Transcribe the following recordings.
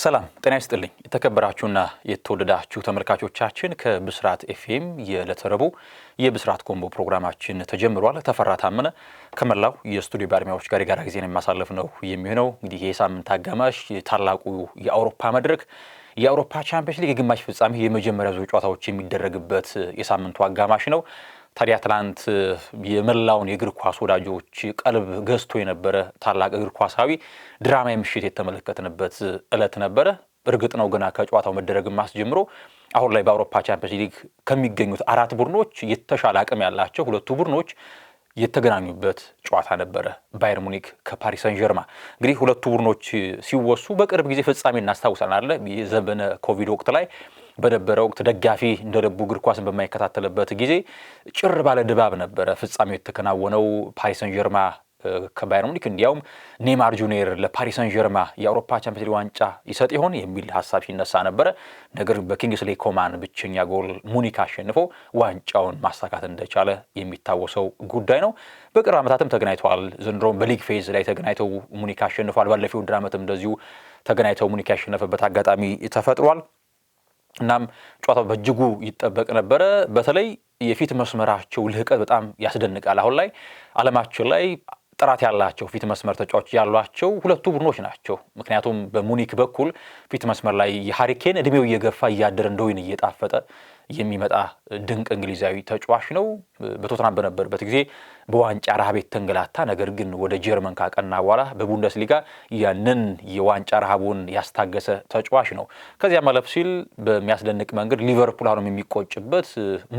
ሰላም ጤና ይስጥልኝ የተከበራችሁና የተወደዳችሁ ተመልካቾቻችን ከብስራት ኤፍኤም የለተረቡ የብስራት ኮምቦ ፕሮግራማችን ተጀምሯል። ተፈራ ታመነ ከመላው የስቱዲዮ ባለሙያዎች ጋር የጋራ ጊዜን የሚያሳልፍ ነው የሚሆነው። እንግዲህ የሳምንት አጋማሽ ታላቁ የአውሮፓ መድረክ የአውሮፓ ቻምፒየንስ ሊግ የግማሽ ፍጻሜ የመጀመሪያ ዙር ጨዋታዎች የሚደረግበት የሳምንቱ አጋማሽ ነው። ታዲያ ትናንት የመላውን የእግር ኳስ ወዳጆች ቀልብ ገዝቶ የነበረ ታላቅ እግር ኳሳዊ ድራማዊ ምሽት የተመለከትንበት ዕለት ነበረ። እርግጥ ነው ገና ከጨዋታው መደረግም አስጀምሮ አሁን ላይ በአውሮፓ ቻምፒየንስ ሊግ ከሚገኙት አራት ቡድኖች የተሻለ አቅም ያላቸው ሁለቱ ቡድኖች የተገናኙበት ጨዋታ ነበረ። ባየር ሙኒክ ከፓሪስ ሰን ጀርማ። እንግዲህ ሁለቱ ቡድኖች ሲወሱ በቅርብ ጊዜ ፍጻሜ እናስታውሳለን አይደል? የዘመነ ኮቪድ ወቅት ላይ በነበረው ወቅት ደጋፊ እንደልቡ እግር ኳስን በማይከታተልበት ጊዜ ጭር ባለ ድባብ ነበረ ፍጻሜው የተከናወነው። ፓሪስ ሰን ጀርማ ከባየር ሙኒክ እንዲያውም ኔይማር ጁኒየር ለፓሪስ ሰን ጀርማ የአውሮፓ ቻምፒየንስ ሊግ ዋንጫ ይሰጥ ይሆን የሚል ሀሳብ ሲነሳ ነበረ። ነገር ግን በኪንግስሌይ ኮማን ብቸኛ ጎል ሙኒክ አሸንፎ ዋንጫውን ማሳካት እንደቻለ የሚታወሰው ጉዳይ ነው። በቅርብ ዓመታትም ተገናኝተዋል። ዘንድሮም በሊግ ፌዝ ላይ ተገናኝተው ሙኒክ አሸንፏል። ባለፈው ውድድር ዓመትም እንደዚሁ ተገናኝተው ሙኒክ ያሸነፈበት አጋጣሚ ተፈጥሯል። እናም ጨዋታው በእጅጉ ይጠበቅ ነበረ። በተለይ የፊት መስመራቸው ልህቀት በጣም ያስደንቃል። አሁን ላይ ዓለማችን ላይ ጥራት ያላቸው ፊት መስመር ተጫዋቾች ያሏቸው ሁለቱ ቡድኖች ናቸው። ምክንያቱም በሙኒክ በኩል ፊት መስመር ላይ የሃሪ ኬን እድሜው እየገፋ እያደረ እንደ ወይን እየጣፈጠ የሚመጣ ድንቅ እንግሊዛዊ ተጫዋች ነው። በቶትናም በነበረበት ጊዜ በዋንጫ ረሃብ የተንገላታ፣ ነገር ግን ወደ ጀርመን ካቀና በኋላ በቡንደስሊጋ ያንን የዋንጫ ረሃቡን ያስታገሰ ተጫዋች ነው። ከዚያ ማለፍ ሲል በሚያስደንቅ መንገድ ሊቨርፑል አሁንም የሚቆጭበት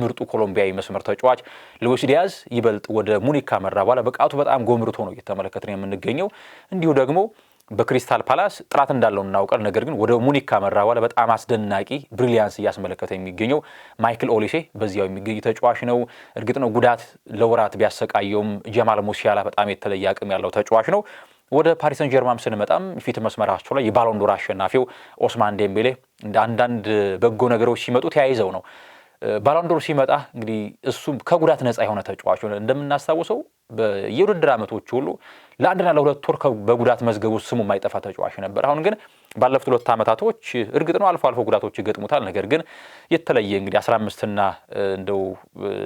ምርጡ ኮሎምቢያዊ መስመር ተጫዋች ሉዊስ ዲያዝ ይበልጥ ወደ ሙኒክ ካመራ በኋላ ብቃቱ በጣም ጎምርቶ ነው እየተመለከትን የምንገኘው። እንዲሁ ደግሞ በክሪስታል ፓላስ ጥራት እንዳለው እናውቃል። ነገር ግን ወደ ሙኒክ ካመራ በኋላ በጣም አስደናቂ ብሪሊያንስ እያስመለከተ የሚገኘው ማይክል ኦሊሴ በዚያው የሚገኝ ተጫዋች ነው። እርግጥ ነው ጉዳት ለወራት ቢያሰቃየውም ጀማል ሙሲያላ በጣም የተለየ አቅም ያለው ተጫዋች ነው። ወደ ፓሪስ ሰን ጀርማም ስንመጣም ፊት መስመራቸው ላይ የባሎንዶር አሸናፊው ኦስማን ዴምቤሌ እንደ አንዳንድ በጎ ነገሮች ሲመጡ ተያይዘው ነው። ባሎንዶር ሲመጣ እንግዲህ እሱም ከጉዳት ነፃ የሆነ ተጫዋች ሆነ። እንደምናስታውሰው በየውድድር ዓመቶች ሁሉ ለአንድና ለሁለት ወር በጉዳት መዝገቡ ስሙ የማይጠፋ ተጫዋች ነበር። አሁን ግን ባለፉት 2 ዓመታቶች እርግጥ ነው አልፎ አልፎ ጉዳቶች ይገጥሙታል። ነገር ግን የተለየ እንግዲህ 15ና እንደው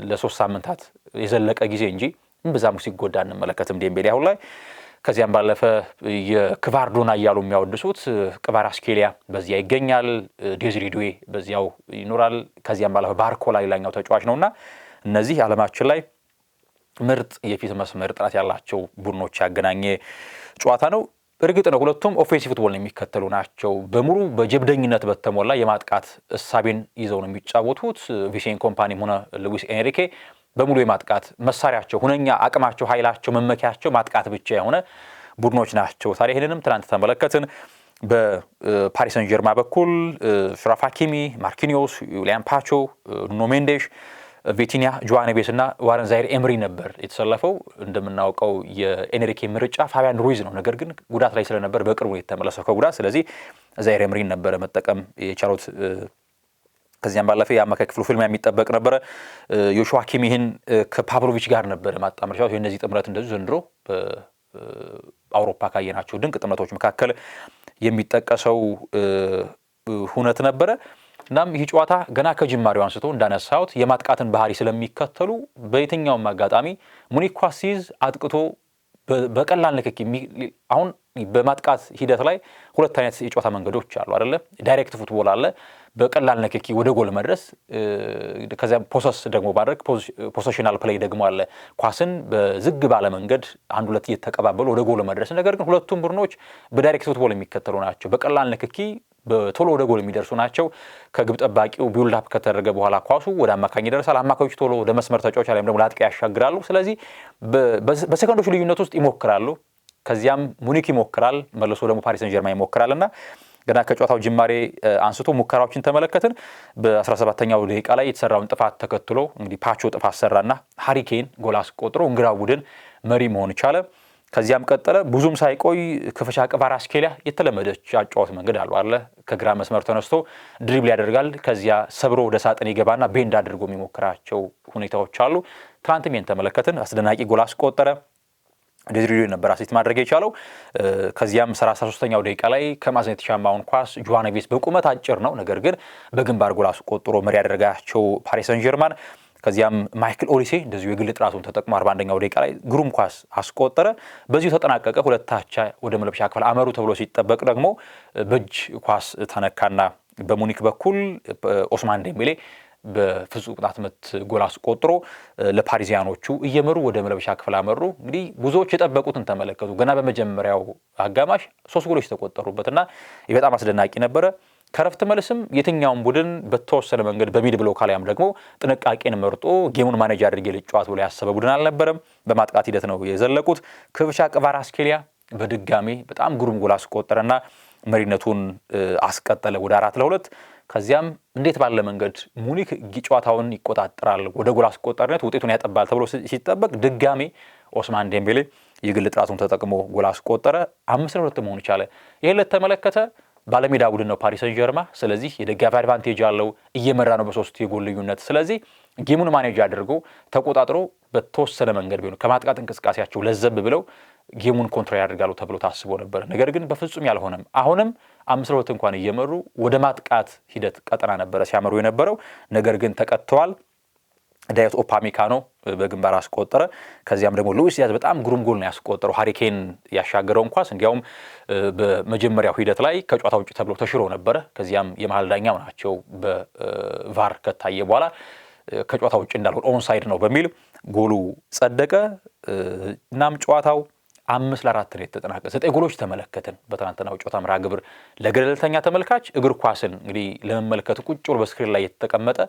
ለ3 ሳምንታት የዘለቀ ጊዜ እንጂ እምብዛም ሲጎዳ እንመለከትም ዴምቤሌ አሁን ላይ። ከዚያም ባለፈ የክቫርዶና እያሉ የሚያወድሱት ክቫራትስኬሊያ በዚያ ይገኛል። ዴዝሪ ዱዌ በዚያው ይኖራል። ከዚያም ባለፈ ባርኮላ ሌላኛው ተጫዋች ነውና እነዚህ ዓለማችን ላይ ምርጥ የፊት መስመር ጥራት ያላቸው ቡድኖች ያገናኘ ጨዋታ ነው። እርግጥ ነው ሁለቱም ኦፌንሲቭ ፉትቦል የሚከተሉ ናቸው። በሙሉ በጀብደኝነት በተሞላ የማጥቃት እሳቤን ይዘው ነው የሚጫወቱት። ቪሴን ኮምፓኒም ሆነ ሉዊስ ኤንሪኬ በሙሉ የማጥቃት መሳሪያቸው፣ ሁነኛ አቅማቸው፣ ኃይላቸው፣ መመኪያቸው ማጥቃት ብቻ የሆነ ቡድኖች ናቸው። ታዲያ ይህንንም ትናንት ተመለከትን። በፓሪስ ሰን ጀርማ በኩል ሽራፍ ሃኪሚ፣ ማርኪኒዮስ፣ ዩሊያን ፓቾ፣ ኑኖ ሜንዴሽ፣ ቪቲኒያ፣ ጆዋን ቤስ እና ዋረን ዛይር ኤምሪ ነበር የተሰለፈው። እንደምናውቀው የኤንሪኬ ምርጫ ፋቢያን ሩይዝ ነው። ነገር ግን ጉዳት ላይ ስለነበር በቅርቡ የተመለሰው ከጉዳት። ስለዚህ ዛይር ኤምሪን ነበረ መጠቀም የቻሉት። ከዚያም ባለፈ የአማካይ ክፍሉ ፍልሚያ የሚጠበቅ ነበረ። ዮሹዋ ኪሚህን ከፓቭሎቪች ጋር ነበረ ማጣመር ቻሉት። የእነዚህ ጥምረት እንደዚሁ ዘንድሮ በአውሮፓ ካየናቸው ድንቅ ጥምረቶች መካከል የሚጠቀሰው ሁነት ነበረ። እናም ይህ ጨዋታ ገና ከጅማሬው አንስቶ እንዳነሳሁት የማጥቃትን ባህሪ ስለሚከተሉ በየትኛውም አጋጣሚ ሙኒክ ኳስ ሲይዝ አጥቅቶ በቀላል ንክኪ አሁን በማጥቃት ሂደት ላይ 2 አይነት የጨዋታ መንገዶች አሉ አይደለ? ዳይሬክት ፉትቦል አለ፣ በቀላል ንክኪ ወደ ጎል መድረስ። ከዚያ ፖሰስ ደግሞ ማድረግ ፖሴሽናል ፕሌይ ደግሞ አለ፣ ኳስን በዝግ ባለ መንገድ 1-2 እየተቀባበሉ ወደ ጎል መድረስ። ነገር ግን ሁለቱም ቡድኖች በዳይሬክት ፉትቦል የሚከተሉ ናቸው። በቀላል ንክኪ በቶሎ ወደ ጎል የሚደርሱ ናቸው። ከግብ ጠባቂው ቢውልድ አፕ ከተደረገ በኋላ ኳሱ ወደ አማካኝ ይደርሳል። አማካዮች ቶሎ ወደ መስመር ተጫዋች አለም ደግሞ ለአጥቂ ያሻግራሉ። ስለዚህ በሰከንዶች ልዩነት ውስጥ ይሞክራሉ። ከዚያም ሙኒክ ይሞክራል፣ መልሶ ደግሞ ፓሪስ ሰን ጀርማ ይሞክራልና ገና ከጨዋታው ጅማሬ አንስቶ ሙከራዎችን ተመለከትን። በ17ኛው ደቂቃ ላይ የተሰራውን ጥፋት ተከትሎ እንግዲህ ፓቾ ጥፋት ሰራና ሃሪ ኬን ጎል አስቆጥሮ እንግራው ቡድን መሪ መሆን ቻለ። ከዚያም ቀጠለ። ብዙም ሳይቆይ ክፍሻ ክቫራትስኬሊያ የተለመደች አጫዋት መንገድ አለ። ከግራ መስመር ተነስቶ ድሪብል ያደርጋል። ከዚያ ሰብሮ ወደ ሳጥን ይገባና ቤንድ አድርጎ የሚሞክራቸው ሁኔታዎች አሉ። ትናንትም ተመለከትን። አስደናቂ ጎል አስቆጠረ። ዴዝሪዶ ነበር አሲስት ማድረግ የቻለው። ከዚያም 33ኛው ደቂቃ ላይ ከማዕዘን የተሻማውን ኳስ ጆዋ ኔቬስ በቁመት አጭር ነው፣ ነገር ግን በግንባር ጎል አስቆጥሮ መሪ ያደረጋቸው ፓሪስ ሰን ጀርማን። ከዚያም ማይክል ኦሊሴ እንደዚሁ የግል ጥራቱን ተጠቅሞ 41ኛው ደቂቃ ላይ ግሩም ኳስ አስቆጠረ። በዚሁ ተጠናቀቀ። 2-2 ወደ መለብሻ ክፍል አመሩ ተብሎ ሲጠበቅ ደግሞ በእጅ ኳስ ተነካና በሙኒክ በኩል ኦስማን ዴምቤሌ በፍጹም ቅጣት ምት ጎል አስቆጥሮ ለፓሪዚያኖቹ እየመሩ ወደ መለበሻ ክፍል አመሩ። እንግዲህ ብዙዎች የጠበቁትን ተመለከቱ። ገና በመጀመሪያው አጋማሽ 3 ጎሎች ተቆጠሩበትና በጣም አስደናቂ ነበረ። ከረፍት መልስም የትኛውን ቡድን በተወሰነ መንገድ በሚድ ብሎክ አሊያም ደግሞ ጥንቃቄን መርጦ ጌሙን ማኔጅ አድርጌ ልጫወት ብሎ ያሰበ ቡድን አልነበረም። በማጥቃት ሂደት ነው የዘለቁት። ክቪቻ ክቫራትስኬሊያ በድጋሚ በጣም ግሩም ጎል አስቆጠረና መሪነቱን አስቀጠለ ወደ 4-2። ከዚያም እንዴት ባለ መንገድ ሙኒክ ጨዋታውን ይቆጣጠራል፣ ወደ ጎል አስቆጣሪነት ውጤቱን ያጠባል ተብሎ ሲጠበቅ ድጋሚ ኦስማን ዴምቤሌ የግል ጥራቱን ተጠቅሞ ጎል አስቆጠረ። 5-2 መሆን ቻለ። ይሄን ለተመለከተ ባለሜዳ ቡድን ነው ፓሪስ ሰን ጀርማ። ስለዚህ የደጋፊ አድቫንቴጅ አለው፣ እየመራ ነው በ3 የጎል ልዩነት። ስለዚህ ጌሙን ማኔጅ አድርጎ ተቆጣጥሮ በተወሰነ መንገድ ቢሆን ከማጥቃት እንቅስቃሴያቸው ለዘብ ብለው ጌሙን ኮንትሮል ያደርጋሉ ተብሎ ታስቦ ነበር። ነገር ግን በፍጹም ያልሆነም። አሁንም 5-2 እንኳን እየመሩ ወደ ማጥቃት ሂደት ቀጠና ነበረ ሲያመሩ የነበረው። ነገር ግን ተቀጥተዋል። ዳዮት ኦፓሜካኖ በግንባር አስቆጠረ። ከዚያም ደግሞ ሉዊስ ዲያዝ በጣም ግሩም ጎል ነው ያስቆጠረው። ሃሪኬን ያሻገረውን ኳስ እንዲያውም በመጀመሪያው ሂደት ላይ ከጨዋታ ውጭ ተብሎ ተሽሮ ነበረ። ከዚያም የመሃል ዳኛው ናቸው በቫር ከታየ በኋላ ከጨዋታ ውጭ እንዳልሆነ ኦንሳይድ ነው በሚል ጎሉ ጸደቀ። እናም ጨዋታው 5-4 ነው የተጠናቀቀ። 9 ጎሎች ተመለከትን በትናንትናው ጨዋታ መርሃ ግብር። ለገለልተኛ ተመልካች እግር ኳስን እንግዲህ ለመመልከት ቁጭ ብሎ በስክሪን ላይ የተቀመጠ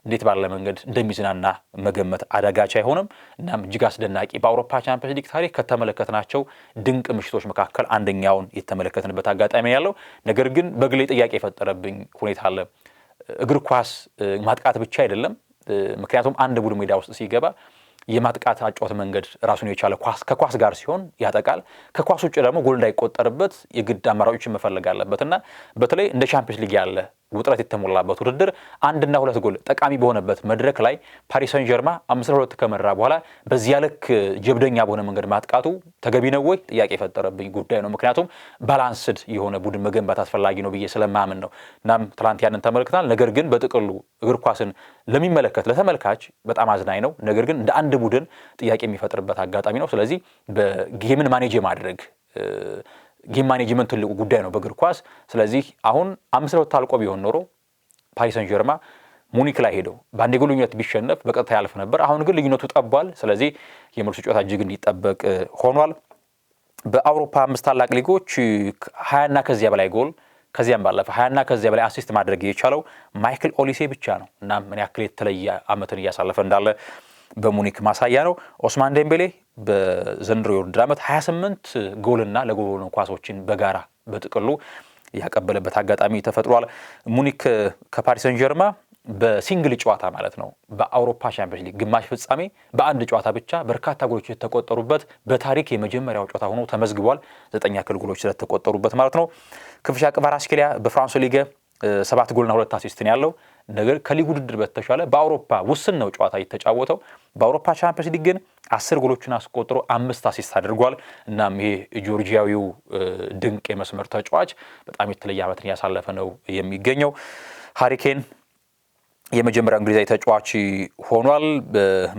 እንዴት ባለ መንገድ እንደሚዝናና መገመት አዳጋች አይሆንም። እናም እጅግ አስደናቂ በአውሮፓ ቻምፒየንስ ሊግ ታሪክ ከተመለከትናቸው ድንቅ ምሽቶች መካከል አንደኛውን የተመለከትንበት አጋጣሚ ያለው። ነገር ግን በግሌ ጥያቄ የፈጠረብኝ ሁኔታ አለ። እግር ኳስ ማጥቃት ብቻ አይደለም። ምክንያቱም አንድ ቡድን ሜዳ ውስጥ ሲገባ የማጥቃት አጫወት መንገድ ራሱን የቻለ ከኳስ ጋር ሲሆን ያጠቃል። ከኳስ ውጭ ደግሞ ጎል እንዳይቆጠርበት የግድ አማራጮችን መፈለግ አለበትና በተለይ እንደ ቻምፒየንስ ሊግ ያለ ውጥረት የተሞላበት ውድድር 1-2 ጎል ጠቃሚ በሆነበት መድረክ ላይ ፓሪስ ሰን ጀርማ 5-2 ከመራ በኋላ በዚያ ልክ ጀብደኛ በሆነ መንገድ ማጥቃቱ ተገቢ ነው ወይ ጥያቄ የፈጠረብኝ ጉዳይ ነው። ምክንያቱም ባላንስድ የሆነ ቡድን መገንባት አስፈላጊ ነው ብዬ ስለማምን ነው። እናም ትላንት ያንን ተመልክተናል። ነገር ግን በጥቅሉ እግር ኳስን ለሚመለከት ለተመልካች በጣም አዝናኝ ነው። ነገር ግን እንደ አንድ ቡድን ጥያቄ የሚፈጥርበት አጋጣሚ ነው። ስለዚህ በጌምን ማኔጅ ማድረግ ጌም ማኔጅመንት ትልቁ ጉዳይ ነው በእግር ኳስ። ስለዚህ አሁን 5-2 ታልቆ ቢሆን ኖሮ ፓሪስ ሰን ጀርማ ሙኒክ ላይ ሄደው በአንድ ጎል ልዩነት ቢሸነፍ በቀጥታ ያልፍ ነበር። አሁን ግን ልዩነቱ ጠቧል። ስለዚህ የመልሱ ጨዋታ እጅግ እንዲጠበቅ ሆኗል። በአውሮፓ 5 ታላቅ ሊጎች 20ና ከዚያ በላይ ጎል ከዚያም ባለፈ 20ና ከዚያ በላይ አሲስት ማድረግ የቻለው ማይክል ኦሊሴ ብቻ ነው እና ምን ያክል የተለየ ዓመትን እያሳለፈ እንዳለ በሙኒክ ማሳያ ነው። ኦስማን ዴምቤሌ በዘንድሮ የውድድር ዓመት 28 ጎልና ለጎል ኳሶችን በጋራ በጥቅሉ ያቀበለበት አጋጣሚ ተፈጥሯል። ሙኒክ ከፓሪስ ሰን ጀርማ በሲንግል ጨዋታ ማለት ነው በአውሮፓ ቻምፒየንስ ሊግ ግማሽ ፍጻሜ በአንድ ጨዋታ ብቻ በርካታ ጎሎች የተቆጠሩበት በታሪክ የመጀመሪያው ጨዋታ ሆኖ ተመዝግቧል። 9 ያክል ጎሎች ስለተቆጠሩበት ማለት ነው። ክቪቻ ክቫራትስኬሊያ በፍራንስ ሊግ 7 ጎልና 2 አሲስትን ያለው ነገር ከሊግ ውድድር በተሻለ በአውሮፓ ውስን ነው ጨዋታ የተጫወተው። በአውሮፓ ቻምፒየንስ ሊግ ግን 10 ጎሎችን አስቆጥሮ 5 አሲስት አድርጓል። እናም ይሄ ጆርጂያዊው ድንቅ የመስመር ተጫዋች በጣም የተለየ ዓመትን እያሳለፈ ነው የሚገኘው። ሃሪኬን የመጀመሪያው እንግሊዛዊ ተጫዋች ሆኗል።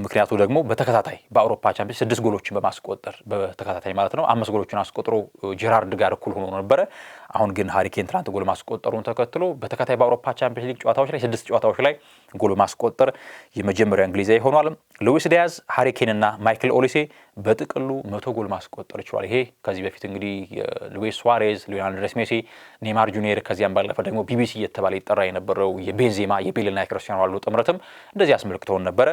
ምክንያቱ ደግሞ በተከታታይ በአውሮፓ ቻምፒየንስ 6 ጎሎችን በማስቆጠር በተከታታይ ማለት ነው 5 ጎሎችን አስቆጥሮ ጄራርድ ጋር እኩል ሆኖ ነበረ። አሁን ግን ሃሪኬን ትናንት ጎል ማስቆጠሩን ተከትሎ በተከታታይ በአውሮፓ ቻምፒየንስ ሊግ ጨዋታዎች ላይ 6 ጨዋታዎች ላይ ጎል ማስቆጠር የመጀመሪያው እንግሊዛዊ ሆኗል። ሉዊስ ዲያዝ፣ ሃሪኬንና ማይክል ኦሊሴ በጥቅሉ 100 ጎል ማስቆጠር ችሏል። ይሄ ከዚህ በፊት እንግዲህ ሉዊስ ሱዋሬዝ፣ ሊዮኔል አንድሬስ ሜሲ፣ ኔይማር ጁኒየር ከዚያም ባለፈ ደግሞ ቢቢሲ እየተባለ ይጠራ የነበረው የቤንዜማ የቤልና የክርስቲያኖ ሮናልዶ ጥምረትም እንደዚህ አስመልክቶን ነበረ።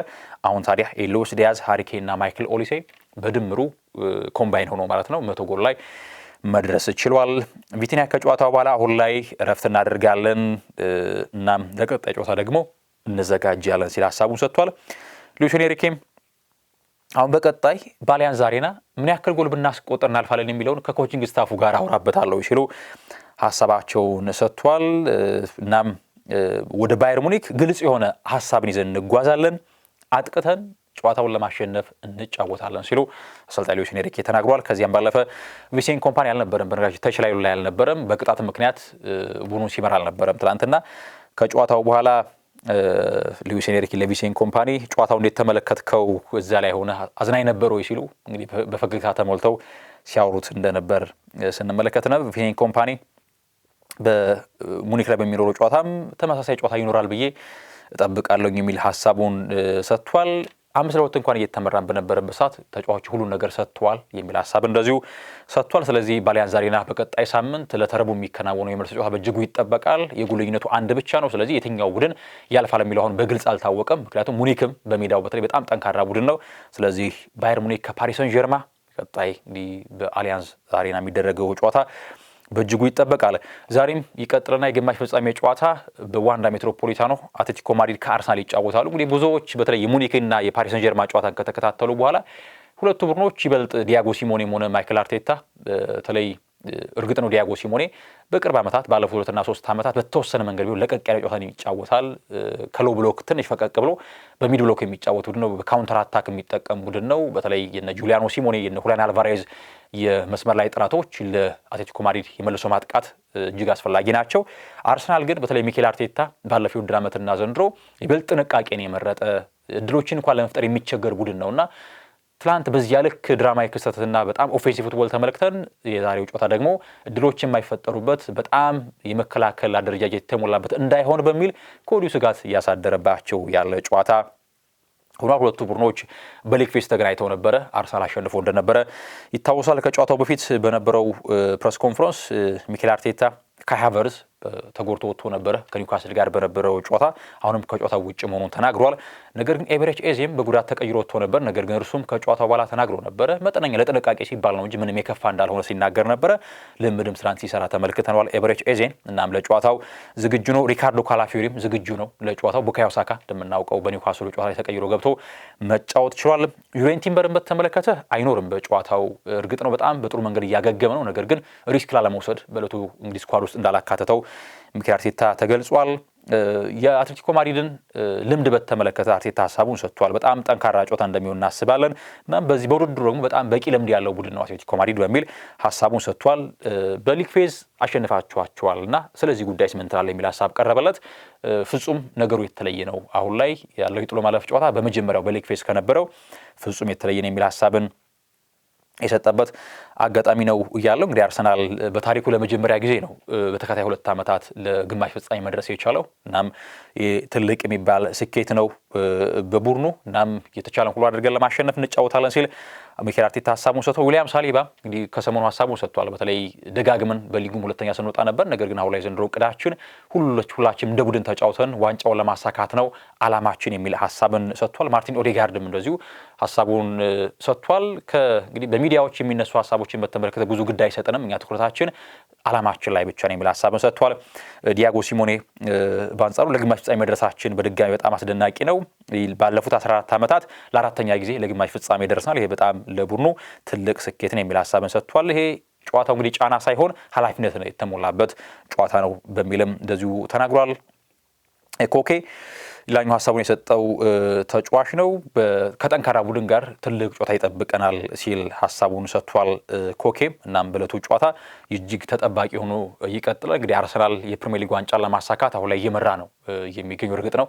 አሁን ታዲያ ሉዊስ ዲያዝ፣ ሃሪኬንና ማይክል ኦሊሴ በድምሩ ኮምባይን ሆኖ ማለት ነው 100 ጎል ላይ መድረስ ችሏል። ቪቲኒያ ከጨዋታው በኋላ አሁን ላይ እረፍት እናደርጋለን እና ለቀጣይ ጨዋታ ደግሞ እንዘጋጃለን ሲል ሀሳቡን ሰጥቷል። ሉዊስ ኤንሪኬም አሁን በቀጣይ በአሊያንዝ አሬና ምን ያክል ጎል ብናስቆጥር እናልፋለን የሚለውን ከኮቺንግ ስታፉ ጋር አውራበታለሁ ሲሉ ሀሳባቸውን ሰጥቷል። እናም ወደ ባየር ሙኒክ ግልጽ የሆነ ሀሳብን ይዘን እንጓዛለን፣ አጥቅተን ጨዋታውን ለማሸነፍ እንጫወታለን ሲሉ አሰልጣኝ ሉዊስ ኤንሪኬ ተናግሯል። ከዚያም ባለፈ ቪሴን ኮምፓኒ አልነበረም፣ በነገራችን ተችላዩ ላይ አልነበረም። በቅጣት ምክንያት ቡድኑን ሲመራ አልነበረም ትናንትና። ከጨዋታው በኋላ ሉዊስ ኤንሪኬ ለቪሴን ኮምፓኒ ጨዋታው እንዴት ተመለከትከው፣ እዛ ላይ ሆነ አዝናኝ ነበር ወይ ሲሉ እንግዲህ በፈገግታ ተሞልተው ሲያወሩት እንደነበር ስንመለከት ነው። ቪሴን ኮምፓኒ በሙኒክ ላይ በሚኖረው ጨዋታም ተመሳሳይ ጨዋታ ይኖራል ብዬ እጠብቃለሁ የሚል ሐሳቡን ሰጥቷል። 5-2 እንኳን እየተመራን በነበረበት ሰዓት ተጫዋቾች ሁሉ ነገር ሰጥቷል የሚል ሐሳብ እንደዚሁ ሰጥቷል። ስለዚህ በአሊያንዝ አሬና በቀጣይ ሳምንት ለተረቡ የሚከናወነው የመልስ ጨዋታ በእጅጉ ይጠበቃል። የጎል ልዩነቱ 1 ብቻ ነው። ስለዚህ የትኛው ቡድን ያልፋል የሚለው አሁን በግልጽ አልታወቀም። ምክንያቱም ሙኒክም በሜዳው በተለይ በጣም ጠንካራ ቡድን ነው። ስለዚህ ባየር ሙኒክ ከፓሪስ ሰን ጀርማ ቀጣይ እንግዲህ በአሊያንዝ አሬና የሚደረገው ጨዋታ በእጅጉ ይጠበቃል። ዛሬም ይቀጥልና የግማሽ ፍጻሜ ጨዋታ በዋንዳ ሜትሮፖሊታኖ አትሌቲኮ ማድሪድ ከአርሰናል ይጫወታሉ። እንግዲህ ብዙዎች በተለይ የሙኒክና የፓሪስ ሰን ጀርማ ጨዋታን ከተከታተሉ በኋላ ሁለቱ ቡድኖች ይበልጥ ዲያጎ ሲሞኔም ሆነ ማይክል አርቴታ በተለይ እርግጥ ነው ዲያጎ ሲሞኔ በቅርብ ዓመታት ባለፉት 2 እና 3 ዓመታት በተወሰነ መንገድ ቢሆን ለቀቅ ያለ ጨዋታን ይጫወታል። ከሎ ብሎክ ትንሽ ፈቀቅ ብሎ በሚድ ብሎክ የሚጫወት ቡድን ነው። በካውንተር አታክ የሚጠቀም ቡድን ነው። በተለይ የነ ጁሊያኖ ሲሞኔ የነ ሁሊያን አልቫሬዝ የመስመር ላይ ጥራቶች ለአትሌቲኮ ማድሪድ የመልሶ ማጥቃት እጅግ አስፈላጊ ናቸው። አርሰናል ግን በተለይ ሚኬል አርቴታ ባለፈው ውድድር ዓመትና ዘንድሮ ይበልጥ ጥንቃቄን የመረጠ እድሎችን እንኳን ለመፍጠር የሚቸገር ቡድን ነውና ትላንት በዚያ ልክ ድራማዊ ክስተትና በጣም ኦፌንሲቭ ፉትቦል ተመልክተን የዛሬው ጨዋታ ደግሞ እድሎች የማይፈጠሩበት በጣም የመከላከል አደረጃጀት የተሞላበት እንዳይሆን በሚል ከወዲሁ ስጋት እያሳደረባቸው ያለ ጨዋታ ሆኗል። ሁለቱ ቡድኖች በሊግ ፌስ ተገናኝተው ነበረ። አርሰናል አሸንፎ እንደነበረ ይታወሳል። ከጨዋታው በፊት በነበረው ፕሬስ ኮንፈረንስ ሚኬል አርቴታ ካይ ሃቨርትዝ ተጎድቶ ወጥቶ ነበረ ከኒውካስል ጋር በነበረው ጨዋታ አሁንም ከጨዋታው ውጭ መሆኑን ተናግሯል። ነገር ግን ኤቤሬቺ ኤዜም በጉዳት ተቀይሮ ወጥቶ ነበር። ነገር ግን እርሱም ከጨዋታው በኋላ ተናግሮ ነበረ መጠነኛ ለጥንቃቄ ሲባል ነው እንጂ ምንም የከፋ እንዳልሆነ ሲናገር ነበረ። ልምድም ትናንት ሲሰራ ተመልክተናል ኤቤሬቺ ኤዜን። እናም ለጨዋታው ዝግጁ ነው። ሪካርዶ ካላፊዮሪም ዝግጁ ነው ለጨዋታው። ቡካዮ ሳካ እንደምናውቀው በኒውካስሉ ጨዋታ ላይ ተቀይሮ ገብቶ መጫወት ችሏል። ዩሬን ቲምበርን በተመለከተ አይኖርም በጨዋታው። እርግጥ ነው በጣም በጥሩ መንገድ እያገገመ ነው። ነገር ግን ሪስክ ላለመውሰድ በእለቱ እንግሊዝ ስኳድ ውስጥ እንዳላካተተው ሚኬል አርቴታ ተገልጿል። የአትሌቲኮ ማድሪድን ልምድ በተመለከተ አርቴታ ሀሳቡን ሰጥቷል። በጣም ጠንካራ ጨዋታ እንደሚሆን እናስባለን እና በዚህ በውድድሩ ደግሞ በጣም በቂ ልምድ ያለው ቡድን ነው አትሌቲኮ ማድሪድ በሚል ሀሳቡን ሰጥቷል። በሊግ ፌዝ አሸንፋችኋቸዋልና ስለዚህ ጉዳይስ ምን ትላለህ የሚል ሀሳብ ቀረበለት። ፍጹም ነገሩ የተለየ ነው። አሁን ላይ ያለው የጥሎ ማለፍ ጨዋታ በመጀመሪያው በሊግ ፌዝ ከነበረው ፍጹም የተለየ ነው የሚል ሀሳብን የሰጠበት አጋጣሚ ነው ያለው። እንግዲህ አርሰናል በታሪኩ ለመጀመሪያ ጊዜ ነው በተከታታይ 2 ዓመታት ለግማሽ ፍጻሜ መድረስ የቻለው። እናም ትልቅ የሚባል ስኬት ነው በቡድኑ። እናም የተቻለን ሁሉ አድርገን ለማሸነፍ እንጫወታለን ሲል ሚኬል አርቴታ ሀሳቡን ሰጥቷል። ዊሊያም ሳሊባ እንግዲህ ከሰሞኑ ሀሳቡን ሰጥቷል። በተለይ ደጋግመን በሊጉም 2ኛ ስንወጣ ነበር። ነገር ግን አሁን ላይ ዘንድሮ እቅዳችን ሁላችን እንደ ቡድን ተጫውተን ዋንጫውን ለማሳካት ነው አላማችን የሚል ሀሳብን ሰጥቷል። ማርቲን ኦዴጋርድም እንደዚሁ ሀሳቡን ሰጥቷል። እንግዲህ በሚዲያዎች የሚነሱ ሀሳቦችን በተመለከተ ብዙ ጉዳይ አይሰጠንም፣ እኛ ትኩረታችን አላማችን ላይ ብቻ ነው የሚል ሀሳብን ሰጥቷል። ዲያጎ ሲሞኔ በአንጻሩ ለግማሽ ፍጻሜ መድረሳችን በድጋሚ በጣም አስደናቂ ነው። ባለፉት 14 ዓመታት ለ4ኛ ጊዜ ለግማሽ ፍጻሜ ደርሰናል። ይሄ በጣም ለቡድኑ ትልቅ ስኬት ነው የሚል ሀሳብን ሰጥቷል። ይሄ ጨዋታው እንግዲህ ጫና ሳይሆን ኃላፊነት ነው የተሞላበት ጨዋታ ነው በሚልም እንደዚሁ ተናግሯል። ኮኬ ሌላኛው ሀሳቡን የሰጠው ተጫዋች ነው። ከጠንካራ ቡድን ጋር ትልቅ ጨዋታ ይጠብቀናል ሲል ሀሳቡን ሰጥቷል ኮኬ። እናም በዕለቱ ጨዋታ እጅግ ተጠባቂ ሆኖ ይቀጥላል። እንግዲህ አርሰናል የፕሪሚየር ሊግ ዋንጫን ለማሳካት አሁን ላይ እየመራ ነው የሚገኙ። እርግጥ ነው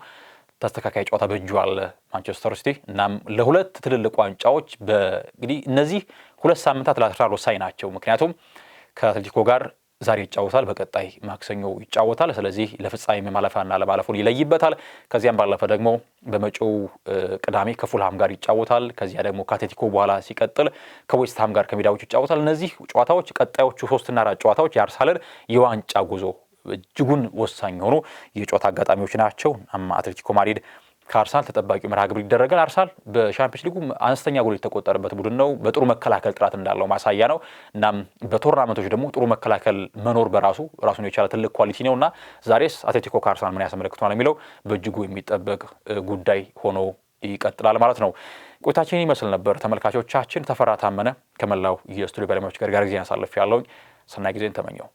ተስተካካይ ጨዋታ በእጁ አለ ማንቸስተር ሲቲ። እናም ለሁለት ትልልቅ ዋንጫዎች እንግዲህ እነዚህ 2 ሳምንታት ለአርሰናል ወሳኝ ናቸው። ምክንያቱም ከአትሌቲኮ ጋር ዛሬ ይጫወታል፣ በቀጣይ ማክሰኞ ይጫወታል። ስለዚህ ለፍጻሜ ማለፍና ለማለፉን ይለይበታል። ከዚያም ባለፈ ደግሞ በመጪው ቅዳሜ ከፉልሃም ጋር ይጫወታል። ከዚያ ደግሞ ከአትሌቲኮ በኋላ ሲቀጥል ከዌስትሃም ጋር ከሜዳዎች ይጫወታል። እነዚህ ጨዋታዎች ቀጣዮቹ 3 እና 4 ጨዋታዎች የአርሰናልን የዋንጫ ጉዞ እጅጉን ወሳኝ የሆኑ የጨዋታ አጋጣሚዎች ናቸው። አትሌቲኮ ማድሪድ ከአርሰናል ተጠባቂው መርሃ ግብር ይደረጋል። አርሰናል በሻምፒዮንስ ሊጉ አነስተኛ ጎል የተቆጠረበት ቡድን ነው። በጥሩ መከላከል ጥራት እንዳለው ማሳያ ነው። እናም በቶርናመንቶች ደግሞ ጥሩ መከላከል መኖር በራሱ ራሱን የቻለ ትልቅ ኳሊቲ ነው እና ዛሬስ አትሌቲኮ ከአርሰናል ምን ያስመለክቷል የሚለው በእጅጉ የሚጠበቅ ጉዳይ ሆኖ ይቀጥላል ማለት ነው። ቆይታችን ይመስል ነበር ተመልካቾቻችን። ተፈራ ታመነ ከመላው የስቱዲዮ ባለሙያዎች ጋር ጊዜ ያሳልፍ ያለውኝ ሰናይ ጊዜን ተመኘው።